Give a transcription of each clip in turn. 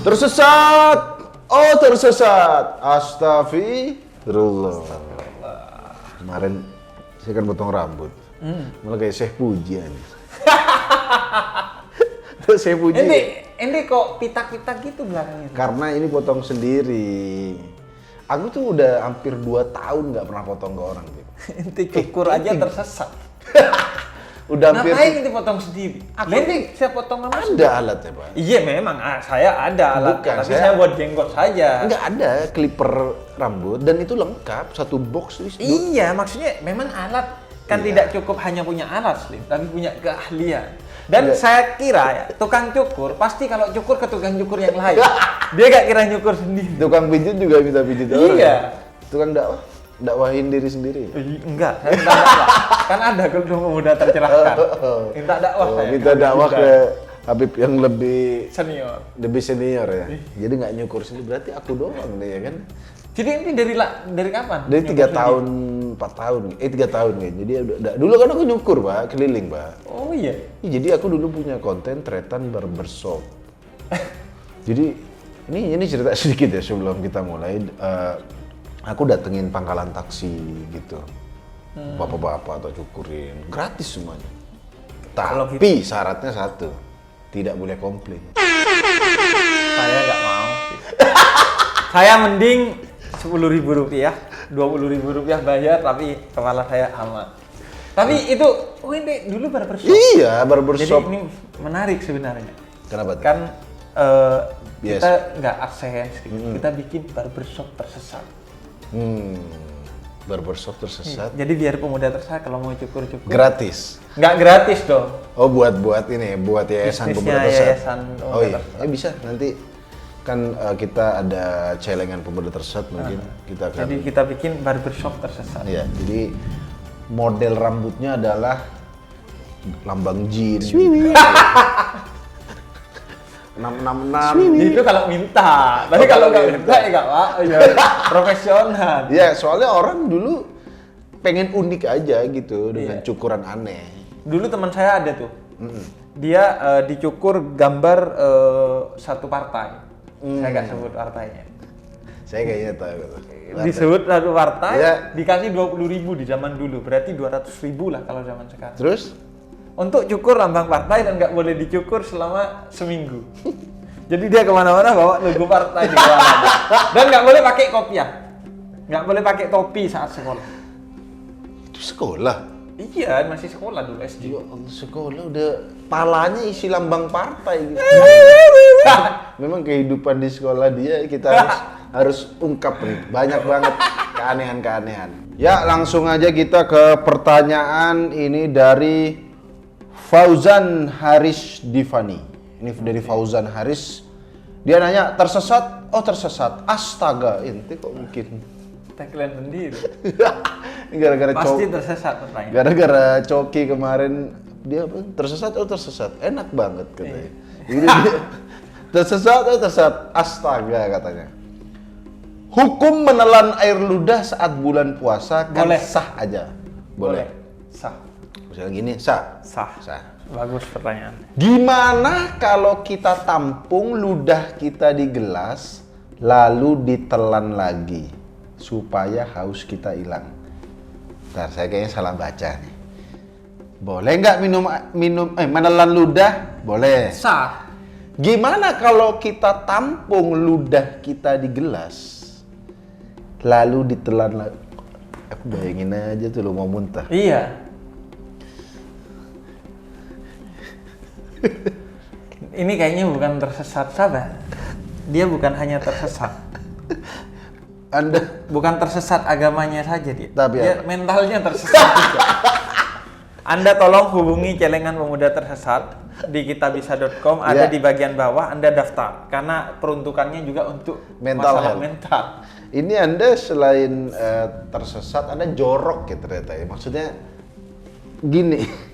Tersesat. Oh, tersesat. Astagfirullah. Kemarin saya kan potong rambut. Malah kayak Syekh Puji aja. Syekh Puji. Ente kok pitak-pitak gitu belakangnya? Karena ini potong sendiri. Aku tuh udah hampir 2 tahun nggak pernah potong ke orang gitu. Ente cukur aja tersesat. Udah hampir. Ngapain ente potong sendiri? Ente saya potong sama Ada alatnya, Pak. Iya memang, saya ada alat, Bukan, tapi saya buat jenggot saja. Nggak ada clipper rambut dan itu lengkap satu box itu. Iya, maksudnya memang alat kan tidak cukup hanya punya alat, Slim, tapi punya keahlian. Dan saya kira ya, tukang cukur pasti kalau cukur ke tukang cukur yang lain. Dia gak kira nyukur sendiri. Tukang pijit juga minta pijit orang. Iya. Tukang dakwahin diri sendiri. Enggak, saya minta dakwah. Kan ada kalau pemuda tercerahkan. Minta dakwah saya. Minta dakwah ke Habib yang lebih senior ya. Jadi nggak nyukur sendiri, berarti aku doang deh ya kan. Jadi ini dari kapan? Dari 3 tahun, 4 tahun, 3 tahun ya. Jadi dulu kan aku nyukur, Pak, keliling, Pak. Oh iya. Jadi aku dulu punya konten Tretan Barbershop. Jadi ini cerita sedikit ya sebelum kita mulai. Aku datengin pangkalan taksi gitu, bapak-bapak atau cukurin, gratis semuanya. Tapi syaratnya satu, tidak boleh komplain. Saya nggak mau. Saya mending 10.000 rupiah, 20.000 rupiah bayar, tapi kepala saya aman. Tapi itu, ini dulu barbershop. Iya, barbershop. Jadi ini menarik sebenarnya. Kenapa? Kan Yes. kita nggak akses, kita bikin barbershop tersesat. Barbershop tersesat. Jadi biar pemuda tersesat kalau mau cukur-cukur. Gratis. Nggak gratis dong. Oh, buat ini, buat yayasan pemuda tersesat. Oh iya, bisa nanti kan kita ada celengan pemuda tersesat mungkin kita akan. Jadi kita bikin barbershop tersesat. Iya, jadi model rambutnya adalah lambang jin. 666. Itu kalau minta, tapi kalau nggak minta ya nggak pak, ya profesional. Ya soalnya orang dulu pengen unik aja gitu dengan cukuran aneh. Dulu teman saya ada tuh, dia dicukur gambar satu partai. Saya nggak sebut partainya. Saya kayaknya tahu gitu. Disebut satu partai, ya. dikasih 20.000 di zaman dulu, berarti 200.000 lah kalau zaman sekarang. Terus? Untuk cukur lambang partai dan nggak boleh dicukur selama seminggu. Jadi dia kemana-mana bawa logo partai di bawah. Dan nggak boleh pakai kopiah, nggak boleh pakai topi saat sekolah. Itu sekolah? Iya, masih sekolah dulu SD. Sekolah udah palanya isi lambang partai gitu. Memang kehidupan di sekolah dia kita harus ungkap nih, banyak banget keanehan-keanehan. Ya langsung aja kita ke pertanyaan ini dari Fauzan Haris Divani. Ini dari Fauzan Haris. Dia nanya, tersesat? Oh tersesat. Astaga, ente kok mungkin. Tagline sendiri. Ini gara-gara Pasti tersesat pertanyaan. Gara-gara Coki kemarin dia apa? Tersesat? Oh tersesat. Enak banget katanya. Jadi dia tersesat? Oh tersesat. Astaga katanya. Hukum menelan air ludah saat bulan puasa kan boleh. sah aja. Boleh. Sah. Misalnya gini, sah. Sah. Bagus pertanyaannya. Gimana kalau kita tampung ludah kita di gelas, lalu ditelan lagi, supaya haus kita hilang? Bentar, saya kayaknya salah baca nih. Boleh nggak menelan ludah? Boleh. Sah. Gimana kalau kita tampung ludah kita di gelas, lalu ditelan lagi? Aku bayangin aja tuh lo mau muntah. Iya. Ini kayaknya bukan tersesat, sahabat. Dia bukan hanya tersesat. Anda bukan tersesat agamanya saja dia. Tapi dia mentalnya tersesat juga. Anda tolong hubungi celengan pemuda tersesat di kitabisa.com, ada di bagian bawah. Anda daftar karena peruntukannya juga untuk masalah mental. Ini Anda selain tersesat, Anda jorok ya ternyata ya. Maksudnya gini.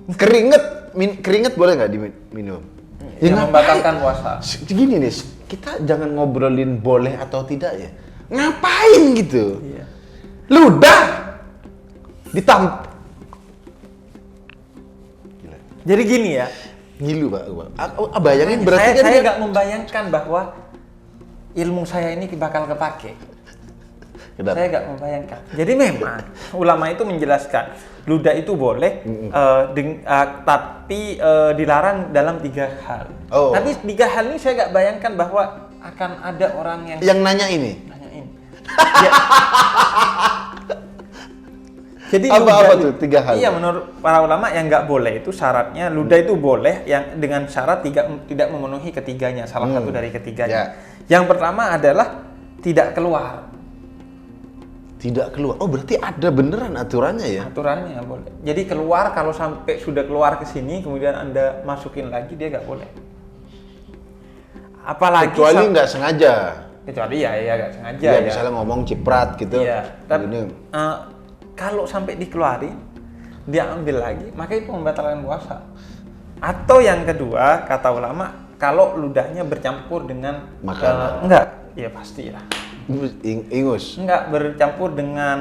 Keringet boleh nggak diminum? Ya, membatalkan puasa. Gini nih, kita jangan ngobrolin boleh atau tidak ya. Ngapain gitu? Iya. Ludah Jadi gini ya, Ngilu Pak. Bayangin berarti kan saya dia nggak membayangkan bahwa ilmu saya ini bakal kepake. Kenapa? Saya nggak membayangkan. Jadi memang ulama itu menjelaskan ludah itu boleh, tapi dilarang dalam 3 hal. Oh. Tapi 3 hal ini saya nggak bayangkan bahwa akan ada orang yang nanya ini. nanyain. Ya. Jadi Apa ludah tuh 3 hal? Iya, menurut para ulama yang nggak boleh itu syaratnya ludah itu boleh yang dengan syarat tidak memenuhi ketiganya, salah satu dari ketiganya. Ya. Yang pertama adalah tidak keluar. Tidak keluar. Oh, berarti ada beneran aturannya ya? Aturannya boleh. Jadi keluar, kalau sampai sudah keluar ke sini kemudian Anda masukin lagi, dia nggak boleh. Apalagi Kecuali nggak sengaja. kecuali ya nggak sengaja Ya, ya. misalnya ngomong ciprat gitu. Iya. Tapi Begini. kalau sampai dikeluarin, dia ambil lagi, maka itu membatalkan puasa. Atau yang kedua, kata ulama, kalau ludahnya bercampur dengan Makanan. enggak, ya pasti lah. Ingus. Enggak, bercampur dengan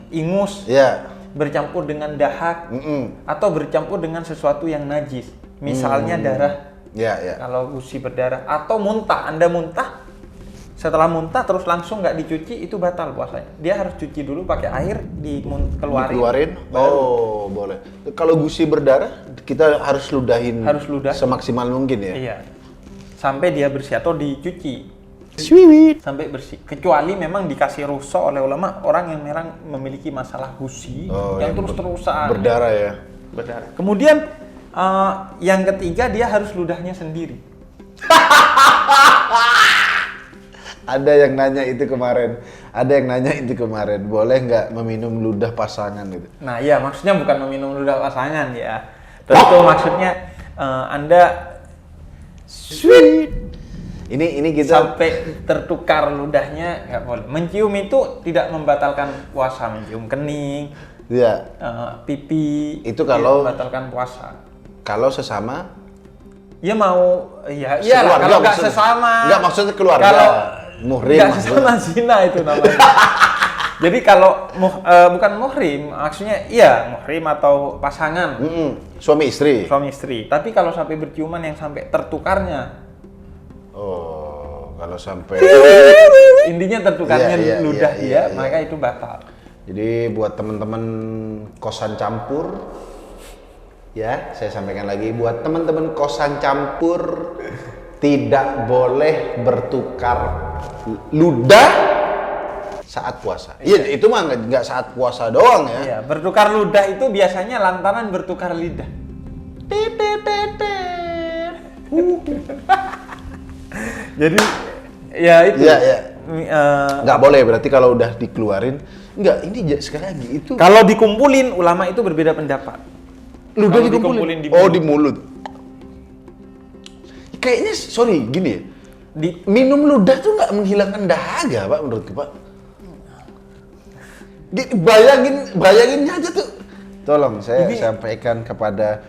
ingus, Ya. bercampur dengan dahak, atau bercampur dengan sesuatu yang najis. Misalnya darah, Ya, ya. kalau gusi berdarah, atau muntah. Anda muntah, setelah muntah terus langsung nggak dicuci, itu batal puasanya. Dia harus cuci dulu pakai air, Dikeluarin? Oh, boleh. Kalau gusi berdarah, kita harus ludahin. Harus ludah. Semaksimal mungkin ya? Iya. Sampai dia bersih atau dicuci. Sweet. Sampai bersih. Kecuali memang dikasih rukhsah oleh ulama orang yang memang memiliki masalah gusi yang terus-terusan berdarah ya? berdarah. Kemudian yang ketiga, dia harus ludahnya sendiri. Ada yang nanya itu kemarin. Boleh nggak meminum ludah pasangan itu? Nah, iya, maksudnya bukan meminum ludah pasangan ya. Tentu maksudnya Anda Sweet. Ini kita sampai tertukar ludahnya nggak boleh. Mencium itu tidak membatalkan puasa. Mencium kening, ya. pipi, Itu kalau- tidak membatalkan puasa. Kalau sesama Ya mau, iya Sekeluarga kalau nggak maksudnya. sesama. Nggak, maksudnya keluarga. Kalau Muhrim nggak maksudnya. sesama zina itu namanya. Jadi kalau bukan muhrim, maksudnya iya muhrim atau pasangan Suami istri. suami istri. Tapi kalau sampai berciuman yang sampai tertukarnya, Oh, kalau sampai. intinya tertukarnya Iya, ludah iya. maka itu batal. Jadi buat teman-teman kosan campur, ya saya sampaikan lagi, buat teman-teman kosan campur tidak boleh bertukar ludah saat puasa. Iya, itu mah nggak saat puasa doang ya. Iya, bertukar ludah itu biasanya lantaran bertukar lidah. Jadi ya itu. Iya, iya. Eh, Nggak boleh, berarti kalau udah dikeluarin, nggak, ini sekali lagi itu kalau dikumpulin, ulama itu berbeda pendapat. ludah kalau dikumpulin. dikumpulin di Oh, mulut. di mulut. Kayaknya, sorry, gini ya. Di Minum ludah tuh nggak menghilangkan dahaga, Pak, menurutku, Pak. Bayanginnya aja tuh. Tolong saya Ini- sampaikan kepada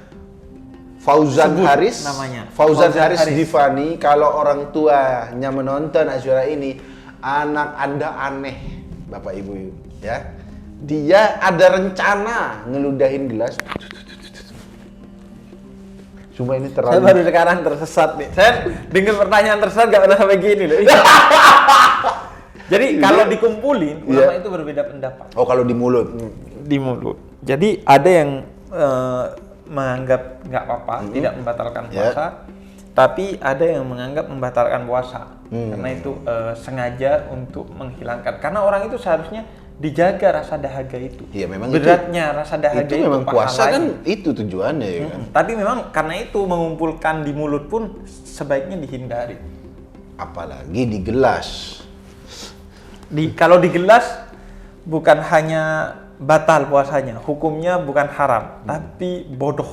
Fauzan Sebut Haris namanya. Fauzan Fauzan Haris Haris. Divani, kalau orang tuanya menonton acara ini, anak Anda aneh, Bapak Ibu ya. Dia ada rencana ngeludahin gelas. Cuma ini saya terlalu baru sekarang tersesat nih. Saya dengar pertanyaan tersesat nggak pernah sampai gini loh. Jadi kalau dikumpulin, ulama Iya. itu berbeda pendapat. Oh, kalau di mulut. Di mulut. Jadi ada yang menganggap nggak apa-apa, tidak membatalkan Ya. puasa. Tapi ada yang menganggap membatalkan puasa. Karena itu sengaja untuk menghilangkan. Karena orang itu seharusnya dijaga rasa dahaga itu. Iya, memang beratnya rasa dahaga itu memang puasa pahalanya. kan itu tujuannya ya kan. Tapi memang karena itu mengumpulkan di mulut pun sebaiknya dihindari. Apalagi di gelas. Kalau di gelas bukan hanya batal puasanya, hukumnya bukan haram, tapi bodoh.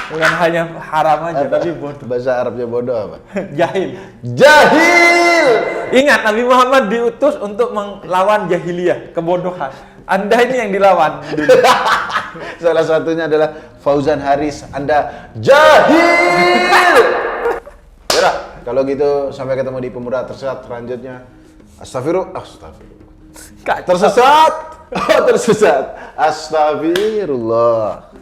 Bukan hanya haram aja, tapi bodoh. Bahasa Arabnya bodoh apa? Jahil. Jahil. Ingat, Nabi Muhammad diutus untuk melawan jahiliyah, kebodohan. Anda ini yang dilawan. Salah satunya adalah Fauzan Haris. Anda jahil. Yaudah, kalau gitu sampai ketemu di Pemuda Tersesat selanjutnya. Astagfirullah. Kacau. Tersesat. Oh, tersesat. Astagfirullah.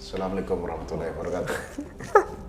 Assalamualaikum warahmatullahi wabarakatuh.